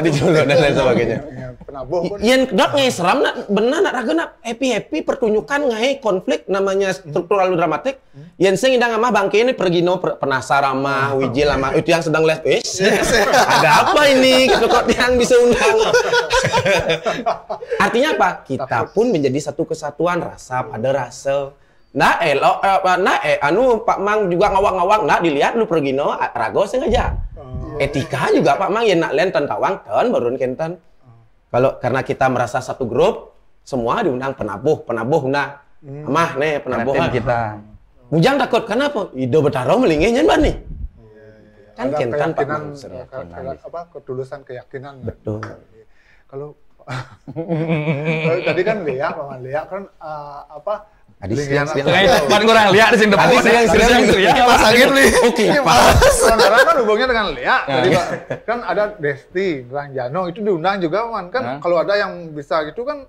di Jolo dan lain sebagainya. Penabuh. Yang dot ngesram nak benar nak raga nak happy pertunjukan ngai konflik namanya struktural dramatik. Yang sing indang amah bangki ini pergino penasar amah wijil amah itu yang sedang les. Ada apa ini? Kok yang bisa undang? Artinya apa? Kita pun menjadi satu kesatuan rasa pada rasa. Pak Mang juga ngawang-ngawang, dilihat lu pergino rago sengaja. Etika juga Pak Mang ya nak len tentawang ten baru kenten. Kalau karena kita merasa satu grup, semua diundang penabuh nah. Amah nih penabuh kita. Mujang takut kenapa? Ido betaro melingenya ban nih. Kan kentan Pak Mang ketulusan keyakinan. Betul. Kalau tadi kan Lea, Paman Lea kan Tadi siang kurang lihat di sini depan. Siang ya. Pas angin nih. Oke, Pak. Saudara kan hubungnya dengan Lea. Tadi Pak, kan ada Desti, Rangjano itu diundang juga Man. Kan kalau ada yang bisa gitu kan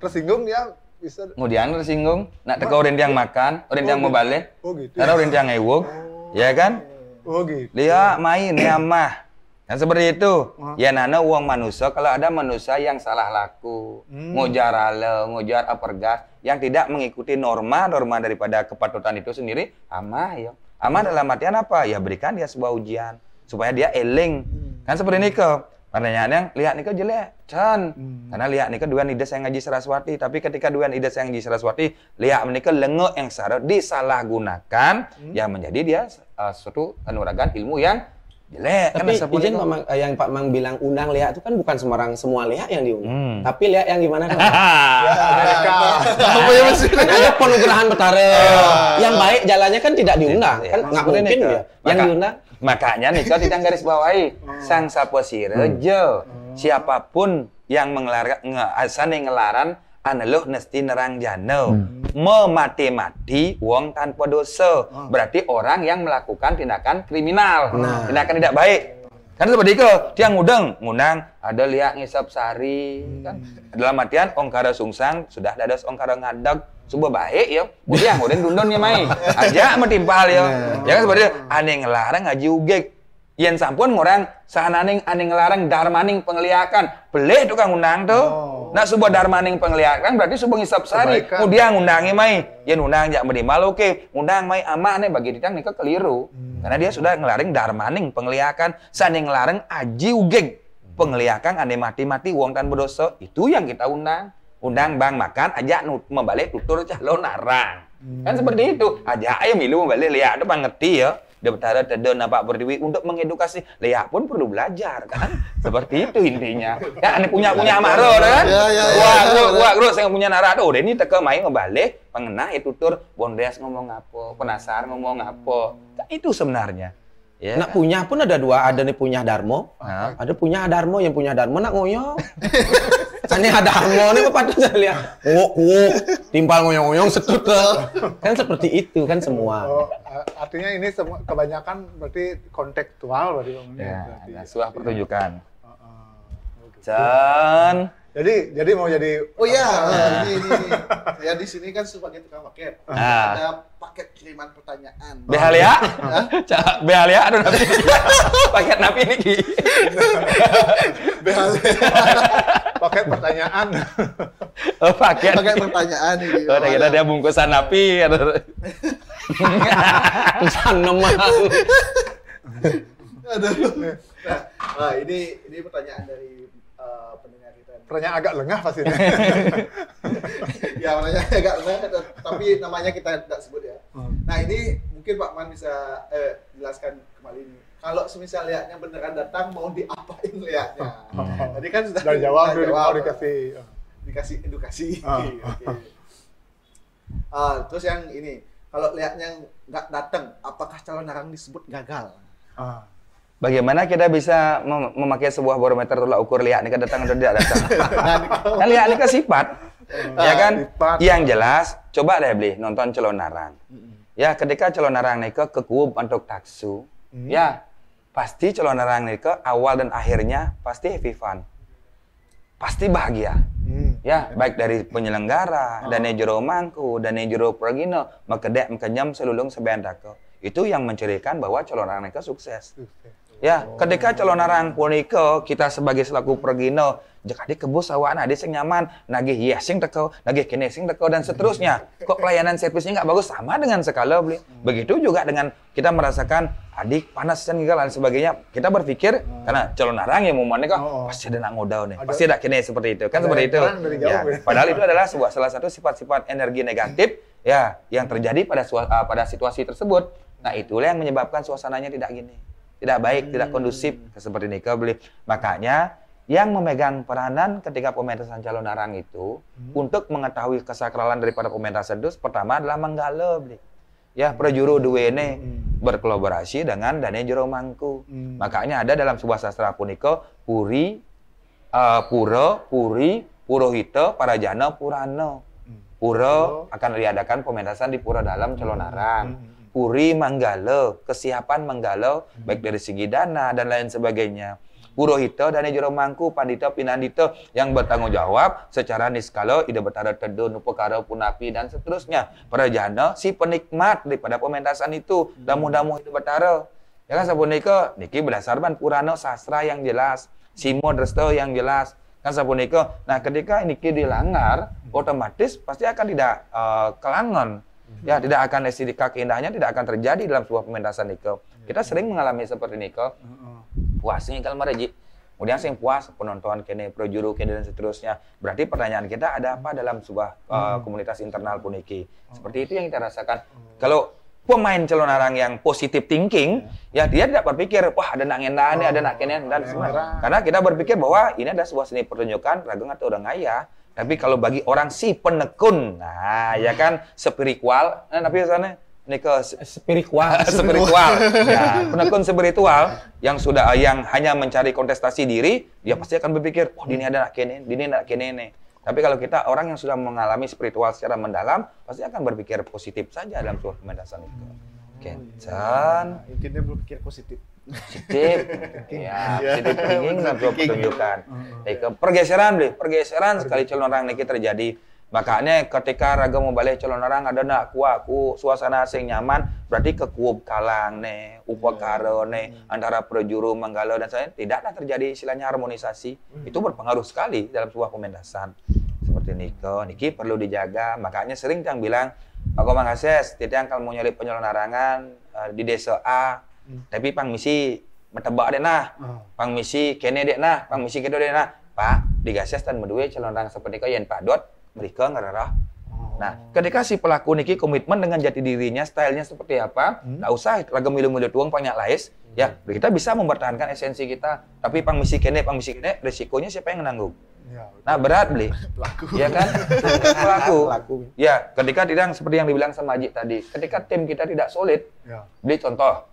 tersinggung dia bisa. Kemudian tersinggung, nak teko orang yang makan, orang yang mau balik. Oh gitu. Ada orang yang ngewuk. Ya kan? Oh gitu. Dia main ya mah. Nah seperti itu, ya nana uang manusia kalau ada manusia yang salah laku, ngojar ale, ngojar apergas, yang tidak mengikuti norma daripada kepatutan itu sendiri, amah ya. Amah dalam artian apa? Ya berikan dia sebuah ujian, supaya dia eling. Kan seperti ini ke, pertanyaannya, lihat nih ke jelek, Chan. Karena lihat nih ke dua nides yang ngaji Saraswati, tapi ketika dua nides yang ngaji Saraswati, lihat nih ke lengok yang disalahgunakan, ya menjadi dia suatu kanuragan ilmu yang jelek. Tapi izin yang Pak Mang bilang undang Lea itu kan bukan semua Lea yang diundang. Tapi Lea yang gimana kan? Kan ada penugerahan Betara. Yang baik jalannya kan tidak diundang. Kan nggak mungkin ya. Yang diundang. Makanya nih kalau tidak garis bawahi sang saposire siapapun yang ngelaran aneluh nesti nerang jano memati-mati wong tanpa dosa. Berarti orang yang melakukan tindakan kriminal, tindakan tidak baik. Kan seperti itu, dia ngundang ada liak ngisap sari kan. Dalam artian ongkara sungsang sudah dados ongkara ngadeg subuh baik ya. Dia nguden dundon ya mai. Aja metimpal ya. Ya kan seperti itu, ane ngelarang ngaji ugek. Yen sampun ngurang sahananing ane ngelarang darmaning pengliakan. Beleh tukang undang tuh. Nah sebuah darmaning pengliakan berarti sebuah ngisap sari. Kemudian ngundangi mai. Yen undang jak menimal oke. Undang mai ama ane bagi ditang nika keliru. Karena dia sudah ngelaring darmaning pengliakan. Sane ngelarang aji ugeg. Pengliakan ane mati-mati wong tan berdosa. Itu yang kita undang. Undang bang makan aja membalik tutur calon narang. Kan seperti itu. Aja ayo milu membalik lihat itu bang ngerti ya. Dia betara tedon Pak Pertiwi untuk mengedukasi. Lea pun perlu belajar kan. Seperti itu intinya. Ya ane punya amaro kan. Wah, bro, saya punya narado. Udah ini teke main ngebalik pengenah itu tutur Bondes ngomong apa, penasar ngomong apa. Kan itu sebenarnya. Ya. Nak punya pun ada dua, ada nih punya Darmo, ada punya Darmo, yang punya Darmo nak ngoyong. Ini ada Darmo nih patut saya lihat. Timpal ngoyong-ngoyong setut. Kan seperti itu kan semua. Artinya ini semua kebanyakan berarti kontekstual berarti. Ya, ada sebuah pertunjukan. Chan. Jadi mau jadi ini. Ya di sini kan sebagai tukang paket. Ada paket kiriman pertanyaan. Behalia? Behalia aduh napi. Paket napi ini Ki. Behalia. Paket pertanyaan. Oh, paket pertanyaan ini. Oh, kita dia bungkusan napi. Pesan nomor. Aduh. Nah, ini pertanyaan dari pendengar kita. Pertanyaan agak lengah pastinya. Ya, pertanyaan agak lengah, tapi namanya kita tidak sebut ya. Nah, ini mungkin Pak Man bisa jelaskan kembali ini. Kalau semisal liatnya beneran datang, mau diapain liatnya? Tadi kan sudah jawab, mau dikasih edukasi. Terus yang ini, kalau liatnya nggak datang, apakah calon narang disebut gagal? Bagaimana kita bisa memakai sebuah barometer tolak ukur lihat ini datang atau tidak datang? Kan lihat ini kan sifat, ya kan? Yang jelas, coba deh beli nonton calon narang. Ya, ketika calon narang nih kekuub untuk taksu, ya pasti calon narang nih awal dan akhirnya pasti happy fun, pasti bahagia. Ya, baik dari penyelenggara, dan jero mangku, dan jero pergino, makedek, makenyam, selulung, sebendako. Itu yang mencirikan bahwa calon narang nih sukses. Ya, ketika calon narang punika kita sebagai selaku pergino, jika di kebus awan ada sing nyaman, nagih yesing teko, nagih kene sing teko dan seterusnya. Kok pelayanan servisnya nggak bagus sama dengan skala beli. Begitu juga dengan kita merasakan adik panas dan dan sebagainya. Kita berpikir karena calon narang yang mau kok pasti ada nak ngodau nih, pasti ada kene seperti itu. Kan seperti itu. Ya, padahal itu adalah salah satu sifat-sifat energi negatif ya yang terjadi pada situasi tersebut. Nah, itulah yang menyebabkan suasananya tidak gini. Tidak baik, tidak kondusif seperti nikah beli. Makanya yang memegang peranan ketika pementasan calon narang itu untuk mengetahui kesakralan daripada pementasan itu pertama adalah menggala beli. Ya, prajuru duwene berkolaborasi dengan dane jero mangku. Makanya ada dalam sebuah sastra punika puri, pura, puri, purohita, parajana, purana. Pura akan diadakan pementasan di pura dalam calon narang. Puri manggala, kesiapan manggala, baik dari segi dana dan lain sebagainya. Purohita dan jero mangku, pandita pinandita yang bertanggung jawab secara niskala ida betara tedun, upakara punapi dan seterusnya. Parajana si penikmat daripada pementasan itu, damu-damu itu betara. Ya kan sapunika niki berdasarkan purana sastra yang jelas, simo dresta yang jelas. Kan sapunika. Nah, ketika niki dilanggar, otomatis pasti akan tidak kelangon. Ya, tidak akan estetika keindahannya tidak akan terjadi dalam sebuah pementasan niko. Kita sering mengalami seperti niko. Puasnya kalau mereji. Kemudian sing puas penonton kene projuru kene dan seterusnya. Berarti pertanyaan kita ada apa dalam sebuah komunitas internal puniki. Seperti itu yang kita rasakan. Kalau pemain calon arang yang positif thinking, ya dia tidak berpikir, wah ada nak ngendan, ada nak kenen dan semua. Karena kita berpikir bahwa ini ada sebuah seni pertunjukan ragung atau orang ngaya. Tapi kalau bagi orang si penekun, nah ya kan spiritual, tapi sana ini ke spiritual, ya penekun spiritual yang hanya mencari kontestasi diri, dia pasti akan berpikir, wah ini ada nak kenen, ini nak kenen. Tapi kalau kita orang yang sudah mengalami spiritual secara mendalam, pasti akan berpikir positif saja dalam sebuah pementasan itu. Kencan. Intinya berpikir positif. Positif. Ya, positif thinking dalam sebuah pertunjukan. Pergeseran sekali calon orang ini terjadi. Makanya ketika raga mau balik calon orang ada nak ku suasana asing nyaman, berarti kekuub kalang nih, upakara nih, antara prajuru manggala dan saya tidaklah terjadi istilahnya harmonisasi. Itu berpengaruh sekali dalam sebuah pementasan. Seperti niki perlu dijaga. Makanya sering yang bilang, Pak Komang Ases, titiang kalau mau nyelip penyalon arangan di desa A, tapi pang misi metebak deh nah, pang misi kene deh nah, pang misi kedo deh nah, Pak digases dan berdua calon orang seperti kau yang Pak Dot mereka ngerarah. Nah, ketika si pelaku niki komitmen dengan jati dirinya, stylenya seperti apa, nggak usah ragam milu-milu tuang banyak lais, ya kita bisa mempertahankan esensi kita. Tapi pang misi kene, resikonya siapa yang menanggung? Ya, nah berat beli, pelaku. Ya kan, pelaku. Ya, ketika tidak seperti yang dibilang sama Haji tadi, ketika tim kita tidak solid, ya. Beli contoh,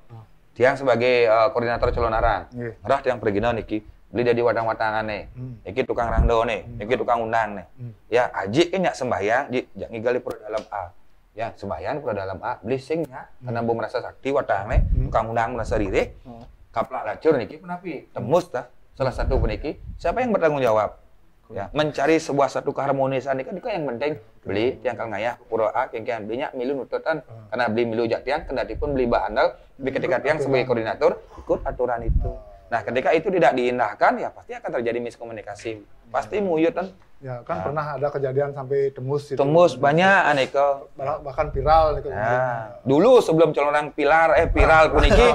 Tiang sebagai koordinator calon arang, rah Tiang pergi niki. Beli dari wadang-wadangan nih, iki tukang rangdo nih, iki tukang undang nih. Ya, Aji kan nyak sembahyang, jak ngigali pro dalam A. Ya, sembahyang pro dalam A, beli sing ya, karena bu merasa sakti wadang nih, tukang undang merasa diri. Kaplak lacur niki penapi, tembus dah. Salah satu peniki, siapa yang bertanggung jawab? Ya, mencari sebuah satu keharmonisan itu yang penting. Beli tiang kal ngayah pura A, kian banyak milu nututan, karena beli milu jak tiang, kendati pun beli bahandal. Tapi ketika tiang sebagai koordinator ikut aturan itu. Nah, ketika itu tidak diindahkan, ya pasti akan terjadi miskomunikasi. Pasti muyut kan. Ya, kan pernah ada kejadian sampai tembus itu. Tembus banyak aneka. Bahkan viral itu. Nah, dulu sebelum calon orang viral pun iki,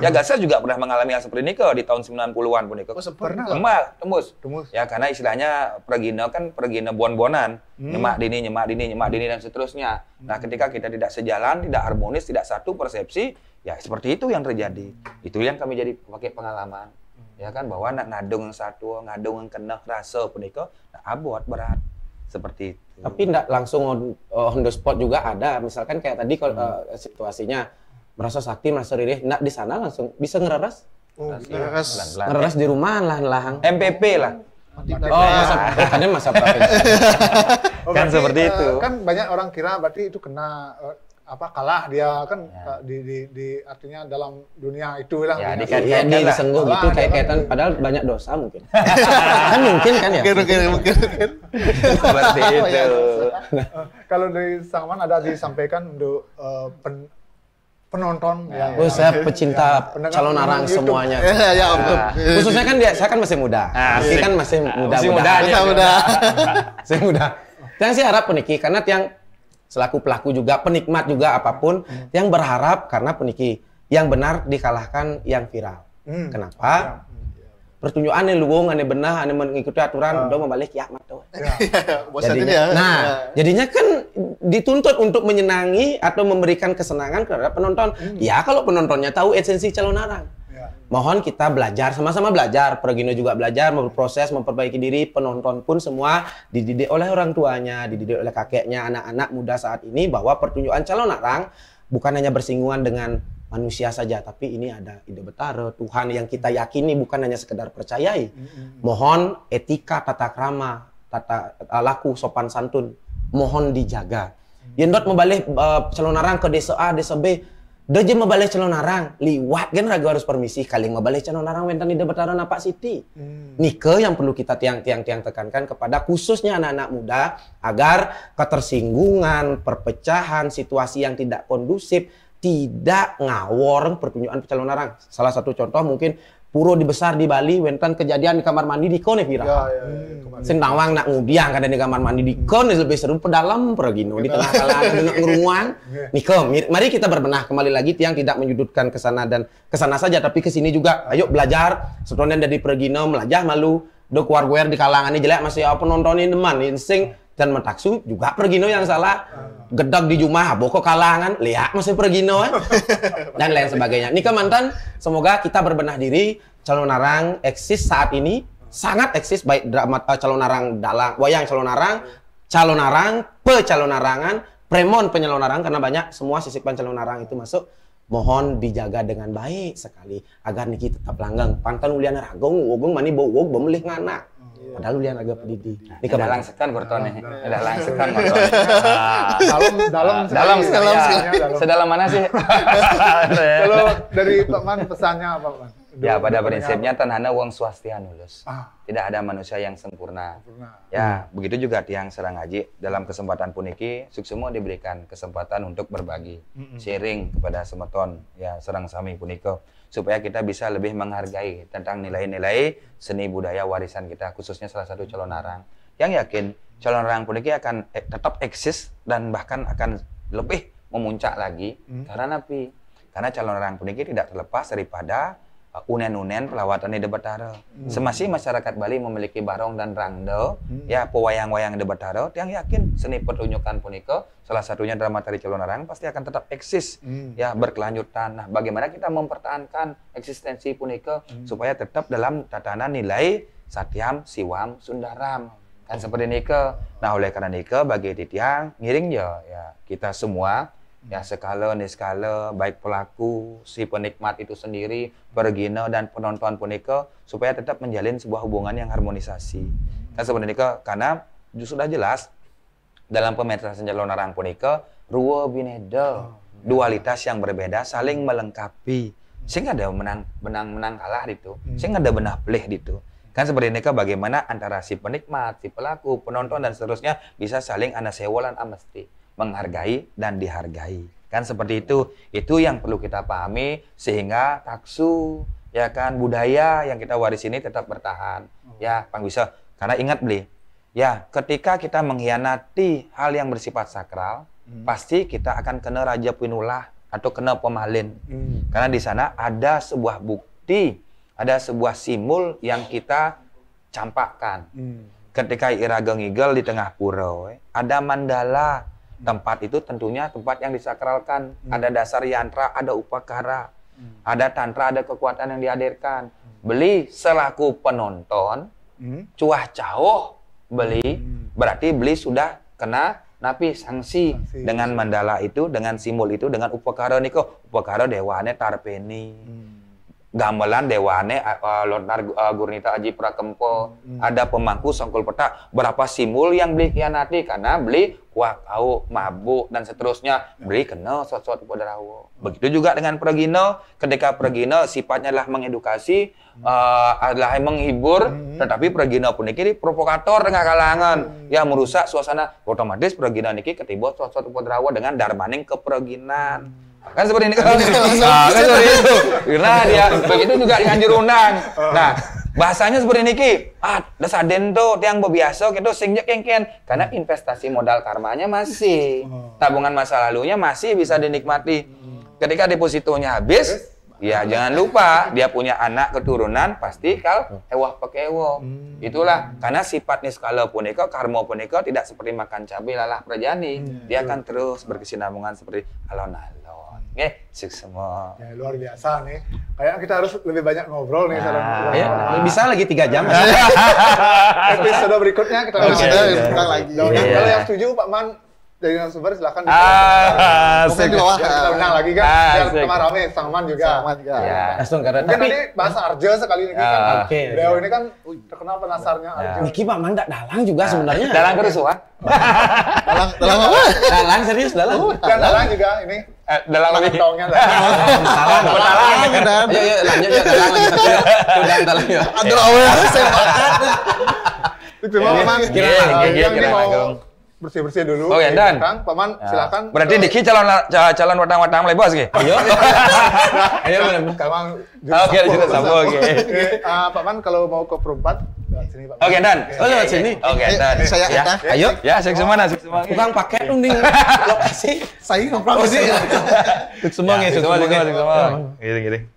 ya Gases juga pernah mengalami hal seperti ini di tahun 90-an pun iki. Pernah. Tembus. Ya, karena istilahnya pergina bon-bonan. Nyemak dini dan seterusnya. Nah, ketika kita tidak sejalan, tidak harmonis, tidak satu persepsi, ya seperti itu yang terjadi. Itu yang kami jadi pakai pengalaman. Ya kan, bahwa nak ngadung yang satu, ngadung yang kena rasa pun itu, abot berat. Seperti itu. Tapi enggak langsung on the spot juga ada. Misalkan kayak tadi kalau situasinya merasa sakti, merasa ririh, enggak di sana langsung bisa ngereras. Ngereras di rumah lahan-lahan. MPP lah. Masa provinsi. Kan seperti itu. Kan banyak orang kira berarti itu kena kalah dia kan di artinya dalam dunia itu lah. Ya, disengguh gitu kayak padahal banyak dosa mungkin. Kan mungkin kan ya. Mungkin. Seperti itu. Kalau dari Sangman ada disampaikan untuk penonton ya. Saya pecinta calon arang semuanya. Ya, betul. Khususnya kan saya kan masih muda. Ini kan masih muda. Saya muda. Yang sih harap peniki karena yang selaku pelaku juga, penikmat juga apapun, yang berharap karena peniki yang benar dikalahkan yang viral. Kenapa? Pertunjukan yang luwung, yang benar, yang mengikuti aturan, udah membalik kiamat tuh. Jadinya kan dituntut untuk menyenangi atau memberikan kesenangan kepada penonton. Ya kalau penontonnya tahu esensi calon arang. Mohon kita belajar, sama-sama belajar. Pergino juga belajar, memproses, memperbaiki diri. Penonton pun semua dididik oleh orang tuanya, dididik oleh kakeknya, anak-anak muda saat ini bahwa pertunjukan calon arang bukan hanya bersinggungan dengan manusia saja, tapi ini ada ide betara, Tuhan yang kita yakini bukan hanya sekedar percayai. Mohon etika, tata krama, tata laku, sopan santun, mohon dijaga. Yendot membalik calon arang ke desa A, desa B, Doje membalik calon arang, liwat kan ragu harus permisi kali membalik calon arang wentan ide betara napak siti. Nike yang perlu kita tiang tekankan kepada khususnya anak-anak muda agar ketersinggungan, perpecahan, situasi yang tidak kondusif tidak ngawor pertunjukan calon arang. Salah satu contoh mungkin puro dibesar di Bali, wentan kejadian di kamar mandi di kone viral. Sendawang nak ngudiang kada di kamar mandi di kone lebih seru pedalam pergino di tengah kalangan dengan ngeruang. Niko, mari kita berbenah kembali lagi tiang tidak menyudutkan ke sana dan ke sana saja tapi ke sini juga. Ayo belajar, sebenarnya dari pergino melajah malu. Do keluarga di kalangan ini jelek masih apa nontonin teman, insting dan mentaksu juga Pergino yang salah. Gedak di Jumah, boko kalangan, lihat masih Pergino dan lain sebagainya. Nika mantan, semoga kita berbenah diri. Calon Narang eksis saat ini, sangat eksis baik drama Calon Narang dalang, wayang Calon Narang, Calon Narangan, Premon penyalon narang, karena banyak semua sisipan Calon Narang itu masuk. Mohon dijaga dengan baik sekali agar niki tetap langgeng. Pantan ulian ragong, wogong mani bowog bemelih nganak. Padahal ulian agak pedidi. Ini dalang sekan kortone. Dalang sekan kortone. Dalam Sedalam mana sih? Kalau dari Pak Man pesannya apa, Pak Man? Ya, pada prinsipnya tanhana wong swastia nulus. Tidak ada manusia yang sempurna. Ya, begitu juga tiang serang ngaji. Dalam kesempatan puniki, suksemo diberikan kesempatan untuk berbagi, sharing kepada semeton, ya serang sami puniko, supaya kita bisa lebih menghargai tentang nilai-nilai seni budaya warisan kita, khususnya salah satu Calon Narang. Yang yakin Calon Narang puniki akan tetap eksis dan bahkan akan lebih memuncak lagi. Karena napi? Karena Calon Narang puniki tidak terlepas daripada unen-unen pelawatan di Debataro. Semasi masyarakat Bali memiliki barong dan rangdo, ya pewayang-wayang di Debataro, yang yakin seni pertunjukan puniko, salah satunya drama tari Calon Narang pasti akan tetap eksis, ya berkelanjutan. Nah, bagaimana kita mempertahankan eksistensi puniko supaya tetap dalam tatanan nilai Satyam, Siwam, Sundaram, kan seperti nike. Nah, oleh karena nike bagi titiang ngiring ya kita semua. Ya skala baik pelaku, si penikmat itu sendiri, Pergino dan penonton punika supaya tetap menjalin sebuah hubungan yang harmonisasi. Kan sebenarnya karena sudah jelas dalam pementasan Calon Narang punika ruwa bineda, dualitas yang berbeda saling melengkapi. Sehingga ada menang kalah itu, sehingga ada benah pelih gitu. Kan seperti ini bagaimana antara si penikmat, si pelaku, penonton dan seterusnya bisa saling anasewalan amesti, menghargai dan dihargai. Kan seperti itu yang perlu kita pahami sehingga taksu, ya kan, budaya yang kita waris ini tetap bertahan. Ya, Pang bisa. Karena ingat beli, ya ketika kita mengkhianati hal yang bersifat sakral, pasti kita akan kena raja pinulah atau kena pemalin. Karena di sana ada sebuah bukti, ada sebuah simbol yang kita campakkan. Ketika Iraga ngigel di tengah pura, ada mandala. Tempat itu tentunya tempat yang disakralkan. Ada dasar yantra, ada upakara, ada tantra, ada kekuatan yang dihadirkan. Beli selaku penonton, cuah cauh beli, berarti beli sudah kena napi sanksi dengan mandala itu, dengan simbol itu, dengan upakara niko. Upakara dewane tarpeni. Gamelan dewane Lordar Gurnita Aji Prakempo, ada pemangku songkol petak, berapa simbol yang beli khianati karena beli kuah kau mabuk dan seterusnya, beli kena sot-sot podarawo. Begitu juga dengan Pergino, ketika Pergino sifatnya adalah mengedukasi, adalah menghibur, tetapi Pergino pun niki provokator dengan kalangan, ya merusak suasana, otomatis Pergino niki ketibot sot-sot podarawo dengan darmaning keperginan. Kan seperti ini kan seperti itu. Karena dia begitu juga dengan jurunang. Nah, bahasanya seperti ini ki. Dasaden tuh tiang bebiasa gitu singnya kengken karena investasi modal karmanya masih. Tabungan masa lalunya masih bisa dinikmati. Ketika depositonya habis, ya jangan lupa dia punya anak keturunan pasti kal ewah pekewo. Itulah karena sifat niskala punika karma punika tidak seperti makan cabai lalah prajani. Dia akan terus berkesinambungan seperti alon-alon. Sukses semua. Ya, luar biasa nih. Kayaknya kita harus lebih banyak ngobrol nih. Bisa lagi 3 jam. Episode berikutnya kita lagi. Kalau yang setuju Pak Man dari narasumber silakan mungkin di bawah kita undang lagi kan biar teman rame Sangman juga. Mungkin nanti bahasa Arja sekali ini kan. Beliau ini kan terkenal penasarnya Arja. Niki Pak Man dalang juga sebenarnya. Dalang kerusuhan. Dalang apa? Dalang serius dalang. Dan dalang juga ini. Dalang lagi. Tongnya dalang. Ayo lanjut ya dalang lagi satu ya. Dalang ya. Aduh awal saya makan. Itu memang kira-kira mau bersih-bersih dulu. Oh ya, Dan. Kang, Pak Man, silakan. Berarti Diki calon watang-watang lebos ki. Ayo. Ayo, Kang. Oke, sudah sambung. Oke. Pak Man kalau mau ke Perumpat lewat sini, Pak Man. Oke, Dan. Oh, lewat sini. Oke, Dan. Saya ya. Ayo. Ya, sik semua. Tukang paket dong di lokasi. Saya nongkrong di sini. Semua ya, semua. Gini.